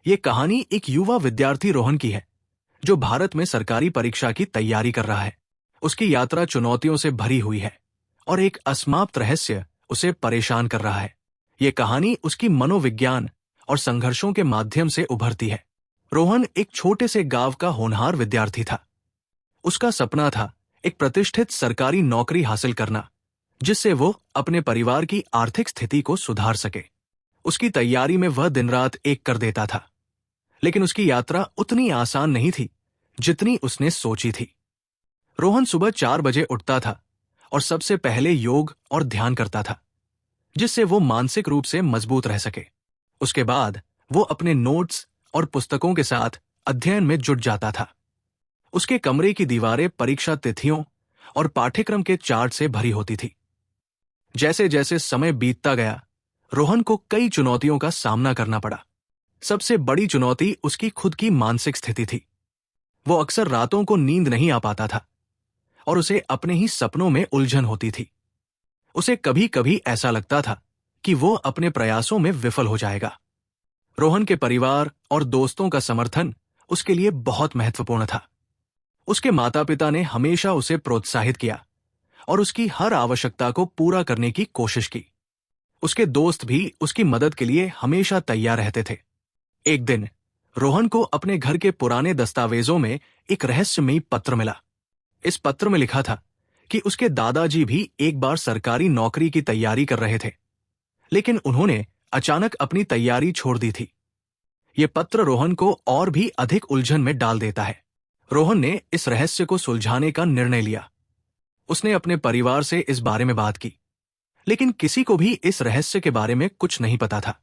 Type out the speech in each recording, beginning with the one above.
ये कहानी एक युवा विद्यार्थी रोहन की है, जो भारत में सरकारी परीक्षा की तैयारी कर रहा है। उसकी यात्रा चुनौतियों से भरी हुई है और एक असमाप्त रहस्य उसे परेशान कर रहा है। ये कहानी उसकी मनोविज्ञान और संघर्षों के माध्यम से उभरती है। रोहन एक छोटे से गांव का होनहार विद्यार्थी था। उसका सपना था एक प्रतिष्ठित सरकारी नौकरी हासिल करना, जिससे वो अपने परिवार की आर्थिक स्थिति को सुधार सके। उसकी तैयारी में वह दिन रात एक कर देता था, लेकिन उसकी यात्रा उतनी आसान नहीं थी जितनी उसने सोची थी। रोहन सुबह 4 बजे उठता था और सबसे पहले योग और ध्यान करता था, जिससे वो मानसिक रूप से मजबूत रह सके। उसके बाद वो अपने नोट्स और पुस्तकों के साथ अध्ययन में जुट जाता था। उसके कमरे की दीवारें परीक्षा तिथियों और पाठ्यक्रम के चार्ट से भरी होती थी। जैसे जैसे समय बीतता गया, रोहन को कई चुनौतियों का सामना करना पड़ा। सबसे बड़ी चुनौती उसकी खुद की मानसिक स्थिति थी। वो अक्सर रातों को नींद नहीं आ पाता था और उसे अपने ही सपनों में उलझन होती थी। उसे कभी कभी ऐसा लगता था कि वो अपने प्रयासों में विफल हो जाएगा। रोहन के परिवार और दोस्तों का समर्थन उसके लिए बहुत महत्वपूर्ण था। उसके माता पिता ने हमेशा उसे प्रोत्साहित किया और उसकी हर आवश्यकता को पूरा करने की कोशिश की। उसके दोस्त भी उसकी मदद के लिए हमेशा तैयार रहते थे। एक दिन रोहन को अपने घर के पुराने दस्तावेजों में एक रहस्यमयी पत्र मिला। इस पत्र में लिखा था कि उसके दादाजी भी एक बार सरकारी नौकरी की तैयारी कर रहे थे, लेकिन उन्होंने अचानक अपनी तैयारी छोड़ दी थी। ये पत्र रोहन को और भी अधिक उलझन में डाल देता है। रोहन ने इस रहस्य को सुलझाने का निर्णय लिया। उसने अपने परिवार से इस बारे में बात की, लेकिन किसी को भी इस रहस्य के बारे में कुछ नहीं पता था।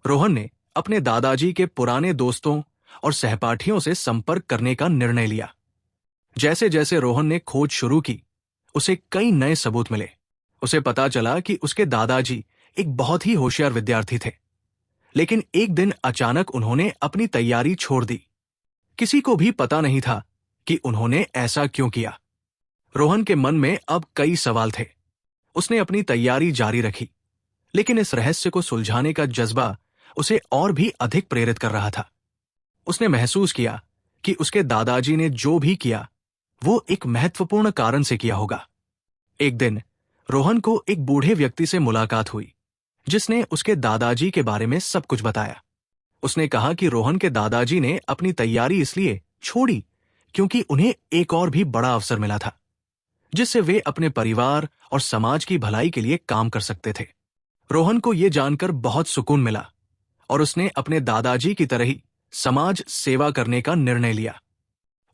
रोहन ने अपने दादाजी के पुराने दोस्तों और सहपाठियों से संपर्क करने का निर्णय लिया। जैसे जैसे रोहन ने खोज शुरू की, उसे कई नए सबूत मिले। उसे पता चला कि उसके दादाजी एक बहुत ही होशियार विद्यार्थी थे, लेकिन एक दिन अचानक उन्होंने अपनी तैयारी छोड़ दी। किसी को भी पता नहीं था कि उन्होंने ऐसा क्यों किया। रोहन के मन में अब कई सवाल थे। उसने अपनी तैयारी जारी रखी, लेकिन इस रहस्य को सुलझाने का जज्बा उसे और भी अधिक प्रेरित कर रहा था। उसने महसूस किया कि उसके दादाजी ने जो भी किया, वो एक महत्वपूर्ण कारण से किया होगा। एक दिन रोहन को एक बूढ़े व्यक्ति से मुलाकात हुई, जिसने उसके दादाजी के बारे में सब कुछ बताया। उसने कहा कि रोहन के दादाजी ने अपनी तैयारी इसलिए छोड़ी क्योंकि उन्हें एक और भी बड़ा अवसर मिला था, जिससे वे अपने परिवार और समाज की भलाई के लिए काम कर सकते थे। रोहन को यह जानकर बहुत सुकून मिला और उसने अपने दादाजी की तरह ही समाज सेवा करने का निर्णय लिया।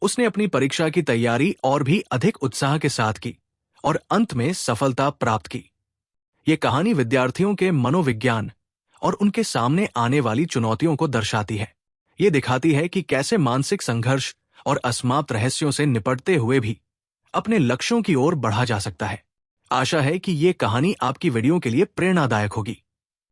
उसने अपनी परीक्षा की तैयारी और भी अधिक उत्साह के साथ की और अंत में सफलता प्राप्त की। ये कहानी विद्यार्थियों के मनोविज्ञान और उनके सामने आने वाली चुनौतियों को दर्शाती है। ये दिखाती है कि कैसे मानसिक संघर्ष और असमाप्त रहस्यों से निपटते हुए भी अपने लक्ष्यों की ओर बढ़ा जा सकता है। आशा है कि ये कहानी आपकी वीडियो के लिए प्रेरणादायक होगी।